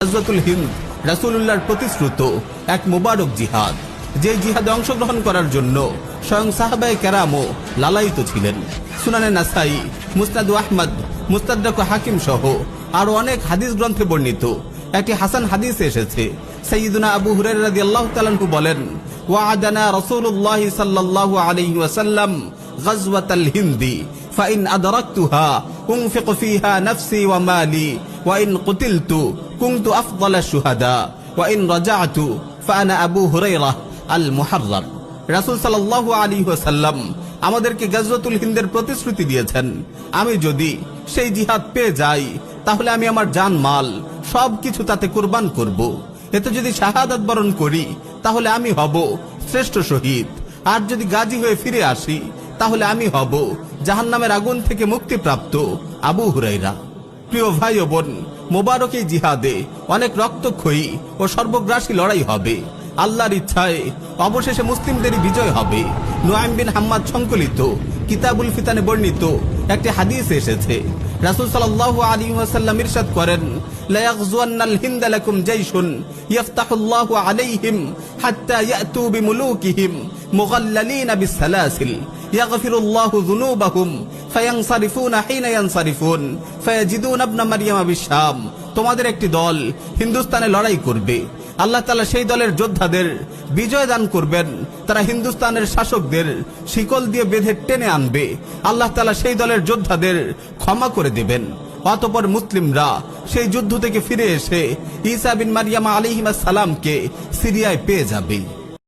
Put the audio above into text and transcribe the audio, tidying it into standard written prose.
গাজওয়াতুল হিন্দ রাসূলুল্লাহর প্রতিশ্রুত এক মুবারক জিহাদ, যে জিহাদে অংশগ্রহণ করার জন্য স্বয়ং সাহাবায়ে কেরামও লালায়িত ছিলেন। সুনানে নাসাই, মুসনাদ আহমদ, মুস্তাদরাক হাকিম সহ আরো অনেক হাদিস গ্রন্থে বর্ণিত একটি হাসান হাদিসে এসেছে, সাইয়্যিদুনা আবু হুরায়রা রাদিয়াল্লাহু তাআলা আনহু বলেন, ওয়া'আদানা রাসূলুল্লাহ সাল্লাল্লাহু আলাইহি ওয়াসাল্লাম গাজওয়াতাল হিন্দি ফাইন আদরাকতুহা উনফিকু ফিহা নাফসি ওয়া মালি ওয়া ইন কুতিলতু কুনতু আফদালাশ শুহাদা ওয়া ইন রাজা'তু ফাআনা আবু হুরায়রা আল মুহাররার। রাসূল সাল্লাল্লাহু আলাইহি ওয়াসাল্লাম আমাদেরকে গাজওয়াতুল হিন্দের প্রতিশ্রুতি দিয়েছেন, আমি যদি সেই জিহাদ পেয়ে যাই তাহলে আমি আমার জান মাল সবকিছু তাতে কুরবান করব। এতে যদি শাহাদাত বরণ করি তাহলে আমি হব শ্রেষ্ঠ শহীদ, আর যদি গাজী হয়ে ফিরে আসি তাহলে আমি হব জাহান্নামের আগুন থেকে মুক্তিপ্রাপ্ত আবু হুরায়রা। প্রিয় ভাই ও বোন, মোবারক এই জিহাদে অনেক রক্তক্ষয়ী ও সর্বগ্রাসী লড়াই হবে। আল্লাহর ইচ্ছায় অবশেষে মুসলিমদেরই বিজয় হবে। নুআইম বিন হাম্মাদ সংকলিত কিতাবুল ফিতানে বর্ণিত একটি হাদিসে এসেছে, রাসূল সাল্লাল্লাহু আলাইহি ওয়াসাল্লাম ইরশাদ করেন, লা ইয়াগজুয়ান্নাল হিন্দ লাকুম জাইশুন ইফতাহুল্লাহু আলাইহিম হাত্তা ইয়াতু বিমুলুকিহিম মুগাল্লালিনা বিসসালাসিল ইয়াগফিরুল্লাহু যুনুবাহুম ফায়ানসারিফুনা হিনা ইয়ানসারিফুন ফায়াজিদুনা ইবনা মারইয়ামা বিশাম। তোমাদের একটি দল হিন্দুস্তানে লড়াই করবে, আল্লাহ তাআলা সেই দলের যোদ্ধাদের বিজয় দান করবেন, তারা হিন্দুস্তানের শাসকদের শিকল দিয়ে বেঁধে টেনে আনবে, আল্লাহ তাআলা সেই দলের যোদ্ধাদের ক্ষমা করে দেবেন। অতঃপর মুসলিমরা সেই যুদ্ধ থেকে ফিরে এসে ঈসা বিন মারইয়াম আলাইহিস সালামকে সিরিয়ায় পেয়ে যাবে।